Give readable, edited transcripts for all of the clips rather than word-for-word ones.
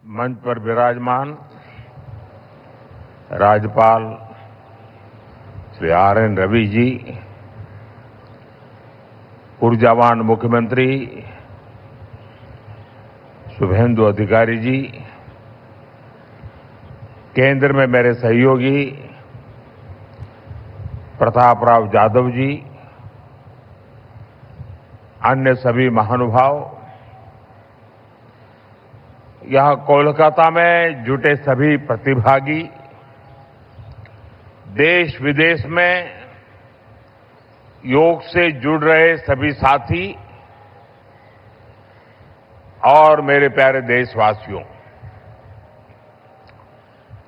मंच पर विराजमान राज्यपाल श्री आर.एन. रवि जी, ऊर्जावान मुख्यमंत्री शुभेंदु अधिकारी जी, केंद्र में मेरे सहयोगी प्रताप राव जाधव जी, अन्य सभी महानुभाव, यहां कोलकाता में जुटे सभी प्रतिभागी, देश विदेश में योग से जुड़ रहे सभी साथी और मेरे प्यारे देशवासियों,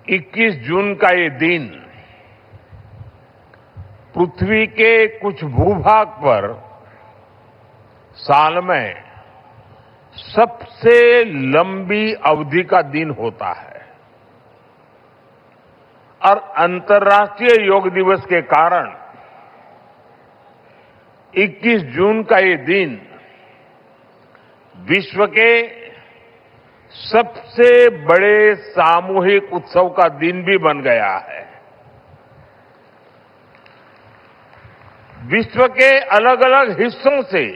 21 जून का ये दिन पृथ्वी के कुछ भूभाग पर साल में सबसे लंबी अवधि का दिन होता है और अंतर्राष्ट्रीय योग दिवस के कारण 21 जून का ये दिन विश्व के सबसे बड़े सामूहिक उत्सव का दिन भी बन गया है। विश्व के अलग अलग हिस्सों से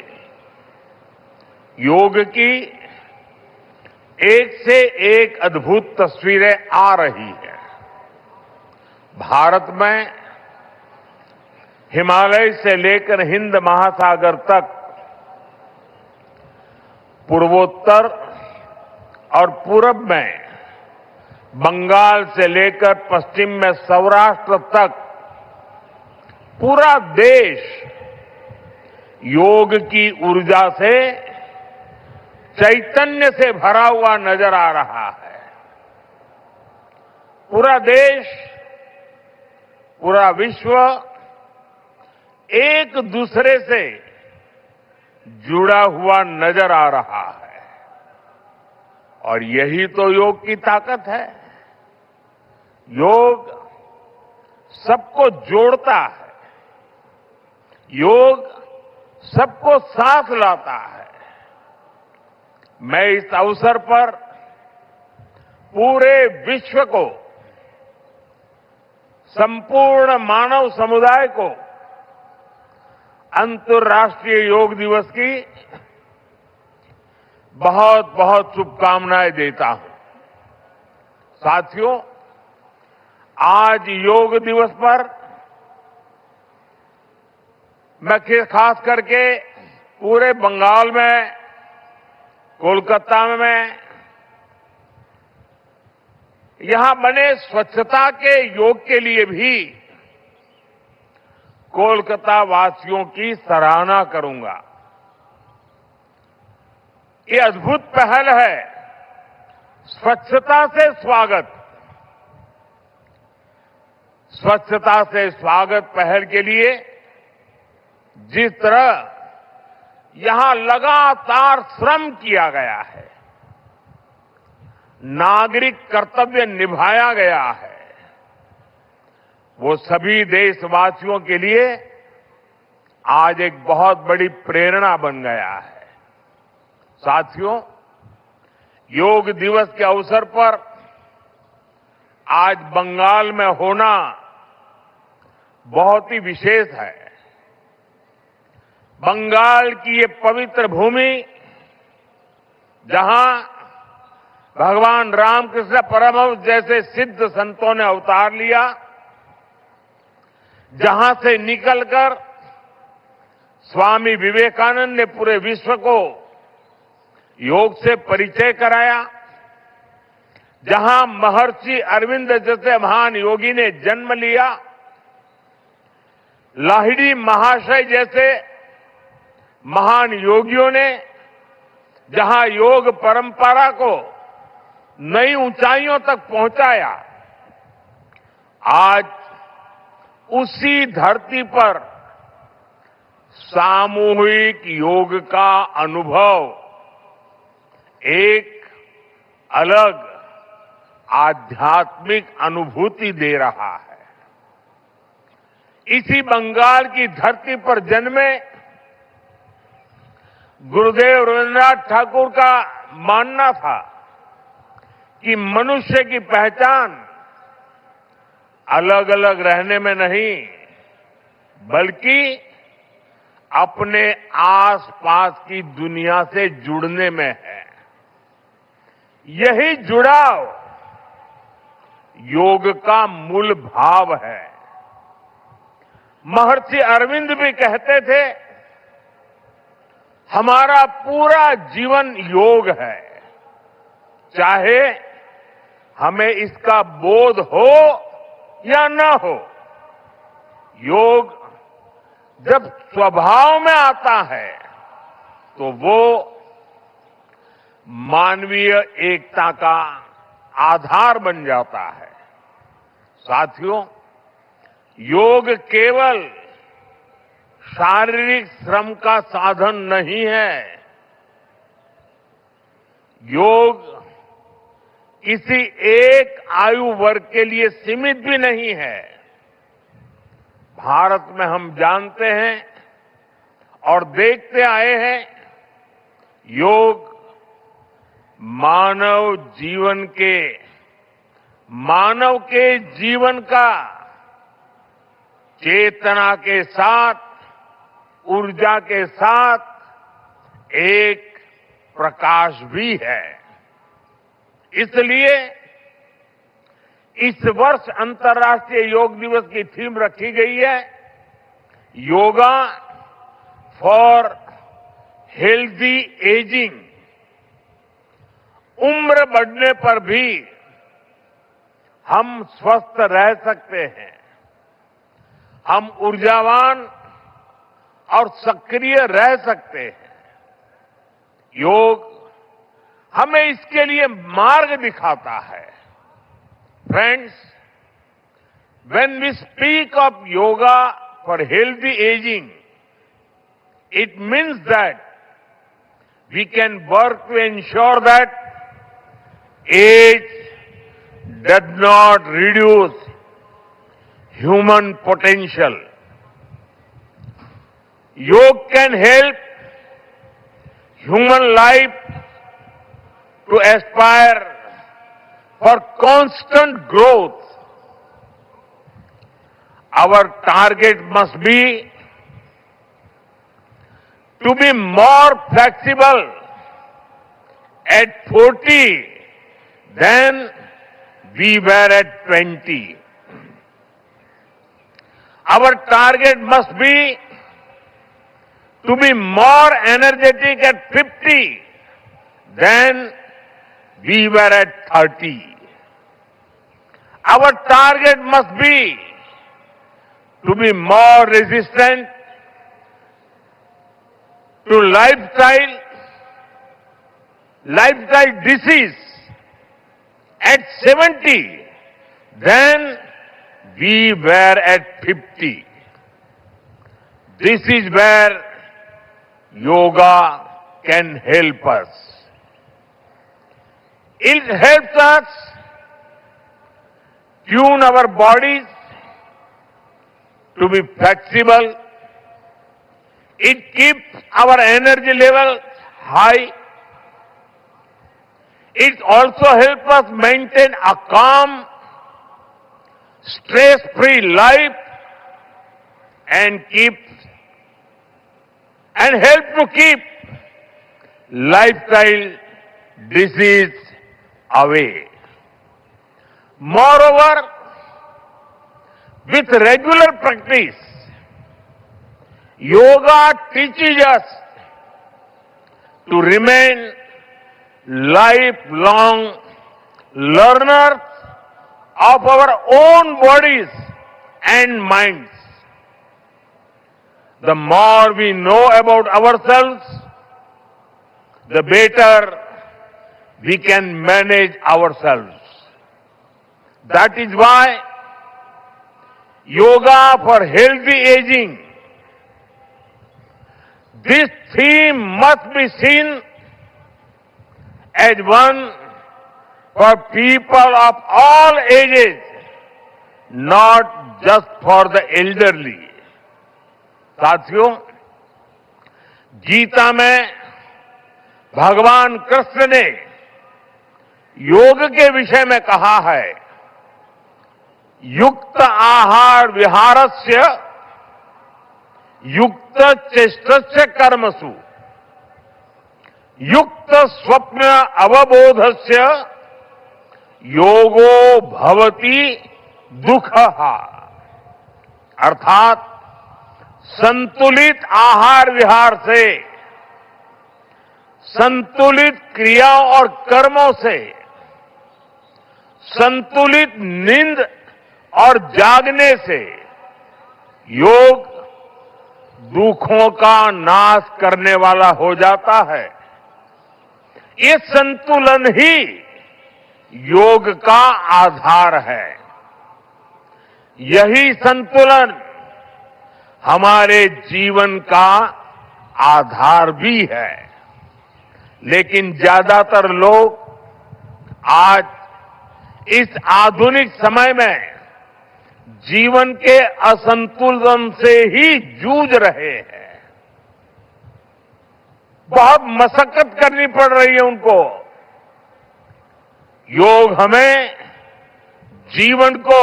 योग की एक से एक अद्भुत तस्वीरें आ रही हैं। भारत में हिमालय से लेकर हिंद महासागर तक, पूर्वोत्तर और पूरब में बंगाल से लेकर पश्चिम में सौराष्ट्र तक पूरा देश योग की ऊर्जा से, चैतन्य से भरा हुआ नजर आ रहा है। पूरा देश, पूरा विश्व एक दूसरे से जुड़ा हुआ नजर आ रहा है और यही तो योग की ताकत है। योग सबको जोड़ता है, योग सबको साथ लाता है। मैं इस अवसर पर पूरे विश्व को, संपूर्ण मानव समुदाय को अंतर्राष्ट्रीय योग दिवस की बहुत बहुत शुभकामनाएं देता हूं। साथियों, आज योग दिवस पर मैं खास करके पूरे बंगाल में, कोलकाता में यहां बने स्वच्छता के योग के लिए भी कोलकाता वासियों की सराहना करूंगा। ये अद्भुत पहल है, स्वच्छता से स्वागत। स्वच्छता से स्वागत पहल के लिए जिस तरह यहां लगातार श्रम किया गया है, नागरिक कर्तव्य निभाया गया है, वो सभी देशवासियों के लिए आज एक बहुत बड़ी प्रेरणा बन गया है। साथियों, योग दिवस के अवसर पर आज बंगाल में होना बहुत ही विशेष है। बंगाल की ये पवित्र भूमि, जहां भगवान रामकृष्ण परमहंस जैसे सिद्ध संतों ने अवतार लिया, जहां से निकलकर स्वामी विवेकानंद ने पूरे विश्व को योग से परिचय कराया, जहां महर्षि अरविंद जैसे महान योगी ने जन्म लिया, लाहिड़ी महाशय जैसे महान योगियों ने जहां योग परंपरा को नई ऊंचाइयों तक पहुंचाया, आज उसी धरती पर सामूहिक योग का अनुभव एक अलग आध्यात्मिक अनुभूति दे रहा है। इसी बंगाल की धरती पर जन्मे गुरुदेव रविन्द्रनाथ ठाकुर का मानना था कि मनुष्य की पहचान अलग अलग रहने में नहीं, बल्कि अपने आसपास की दुनिया से जुड़ने में है। यही जुड़ाव योग का मूल भाव है। महर्षि अरविंद भी कहते थे, हमारा पूरा जीवन योग है, चाहे हमें इसका बोध हो या न हो। योग जब स्वभाव में आता है तो वो मानवीय एकता का आधार बन जाता है। साथियों, योग केवल शारीरिक श्रम का साधन नहीं है। योग किसी एक आयु वर्ग के लिए सीमित भी नहीं है। भारत में हम जानते हैं और देखते आए हैं, योग मानव के जीवन का चेतना के साथ, ऊर्जा के साथ एक प्रकाश भी है। इसलिए इस वर्ष अंतर्राष्ट्रीय योग दिवस की थीम रखी गई है, योगा फॉर हेल्दी एजिंग। उम्र बढ़ने पर भी हम स्वस्थ रह सकते हैं, हम ऊर्जावान और सक्रिय रह सकते हैं। योग हमें इसके लिए मार्ग दिखाता है। Friends, when we speak of yoga for healthy aging, it means that we can work to ensure that age does not reduce human potential. Yoga can help human life to aspire for constant growth. Our target must be to be more flexible at 40 than we were at 20. Our target must be to be more energetic at 50 than we were at 30. Our target must be to be more resistant to lifestyle disease at 70 than we were at 50. This is where yoga can help us. It helps us tune our bodies to be flexible. It keeps our energy level high. It also helps us maintain a calm, stress-free life and help to keep lifestyle disease away. Moreover, with regular practice, yoga teaches us to remain lifelong learners of our own bodies and minds. The more we know about ourselves, the better we can manage ourselves. That is why yoga for healthy aging, this theme must be seen as one for people of all ages, not just for the elderly. साथियों, गीता में भगवान कृष्ण ने योग के विषय में कहा है, युक्त आहार विहारस्य युक्त चेष्टस्य कर्मसु युक्त स्वप्न अवबोधस्य योगो भवति दुःखः। अर्थात संतुलित आहार विहार से, संतुलित क्रियाओं और कर्मों से, संतुलित नींद और जागने से योग दुखों का नाश करने वाला हो जाता है। ये संतुलन ही योग का आधार है। यही संतुलन हमारे जीवन का आधार भी है। लेकिन ज्यादातर लोग आज इस आधुनिक समय में जीवन के असंतुलन से ही जूझ रहे हैं। बहुत मशक्कत करनी पड़ रही है उनको। योग हमें जीवन को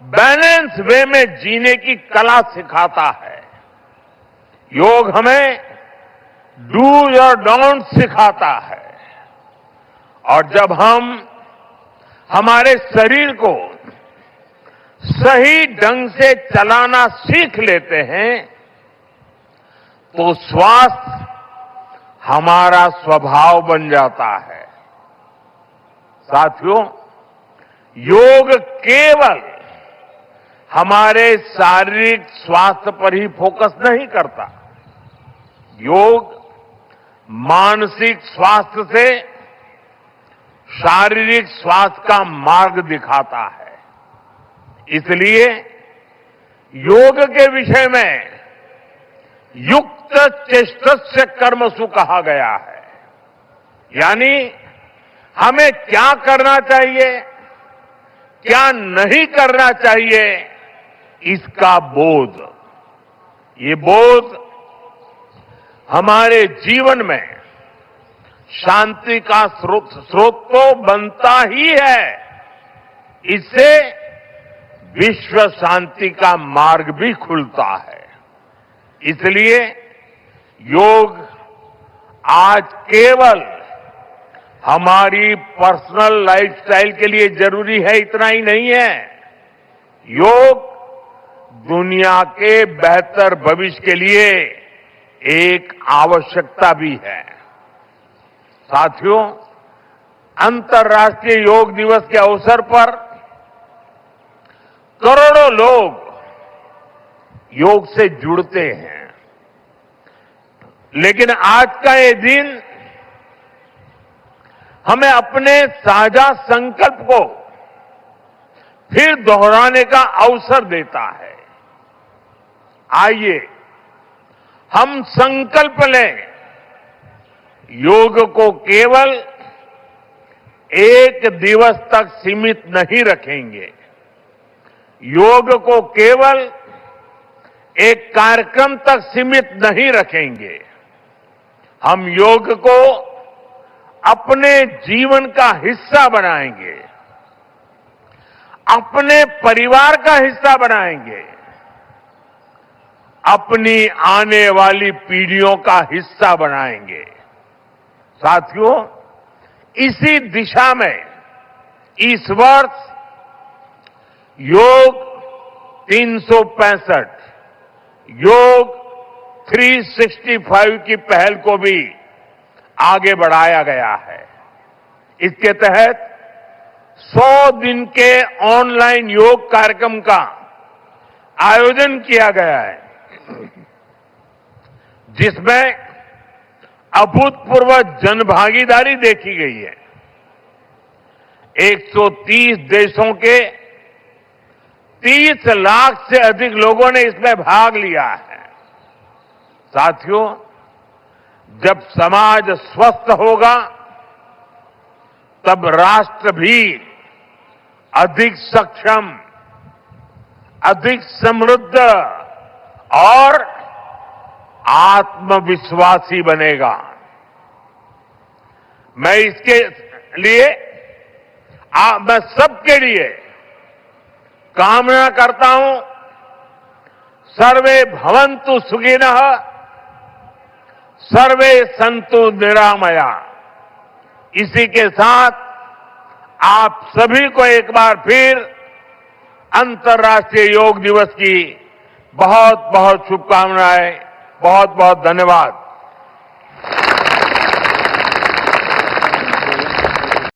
बैलेंस वे में जीने की कला सिखाता है। योग हमें डूज और डोंट सिखाता है। और जब हम हमारे शरीर को सही ढंग से चलाना सीख लेते हैं तो स्वास्थ्य हमारा स्वभाव बन जाता है। साथियों, योग केवल हमारे शारीरिक स्वास्थ्य पर ही फोकस नहीं करता। योग मानसिक स्वास्थ्य से शारीरिक स्वास्थ्य का मार्ग दिखाता है। इसलिए योग के विषय में युक्त चेष्टस्य कर्मसु कहा गया है। यानी हमें क्या करना चाहिए, क्या नहीं करना चाहिए, इसका बोध। ये बोध हमारे जीवन में शांति का स्रोत तो बनता ही है। इससे विश्व शांति का मार्ग भी खुलता है। इसलिए योग आज केवल हमारी पर्सनल लाइफस्टाइल के लिए जरूरी है इतना ही नहीं है। योग दुनिया के बेहतर भविष्य के लिए एक आवश्यकता भी है। साथियों, अंतर्राष्ट्रीय योग दिवस के अवसर पर करोड़ों लोग योग से जुड़ते हैं। लेकिन आज का ये दिन हमें अपने साझा संकल्प को फिर दोहराने का अवसर देता है। आइए हम संकल्प लें, योग को केवल एक दिवस तक सीमित नहीं रखेंगे। योग को केवल एक कार्यक्रम तक सीमित नहीं रखेंगे। हम योग को अपने जीवन का हिस्सा बनाएंगे, अपने परिवार का हिस्सा बनाएंगे, अपनी आने वाली पीढ़ियों का हिस्सा बनाएंगे। साथियों, इसी दिशा में इस वर्ष योग 365, योग 365 की पहल को भी आगे बढ़ाया गया है। इसके तहत 100 दिन के ऑनलाइन योग कार्यक्रम का आयोजन किया गया है, जिसमें अभूतपूर्व जनभागीदारी देखी गई है। 130 देशों के 30 लाख से अधिक लोगों ने इसमें भाग लिया है। साथियों, जब समाज स्वस्थ होगा तब राष्ट्र भी अधिक सक्षम, अधिक समृद्ध और आत्मविश्वासी बनेगा। मैं लिए मैं सबके लिए कामना करता हूं, सर्वे भवन्तु सुखिनः, सर्वे सन्तु निरामया। इसी के साथ आप सभी को एक बार फिर अंतर्राष्ट्रीय योग दिवस की बहुत बहुत शुभकामनाएं, बहुत बहुत धन्यवाद।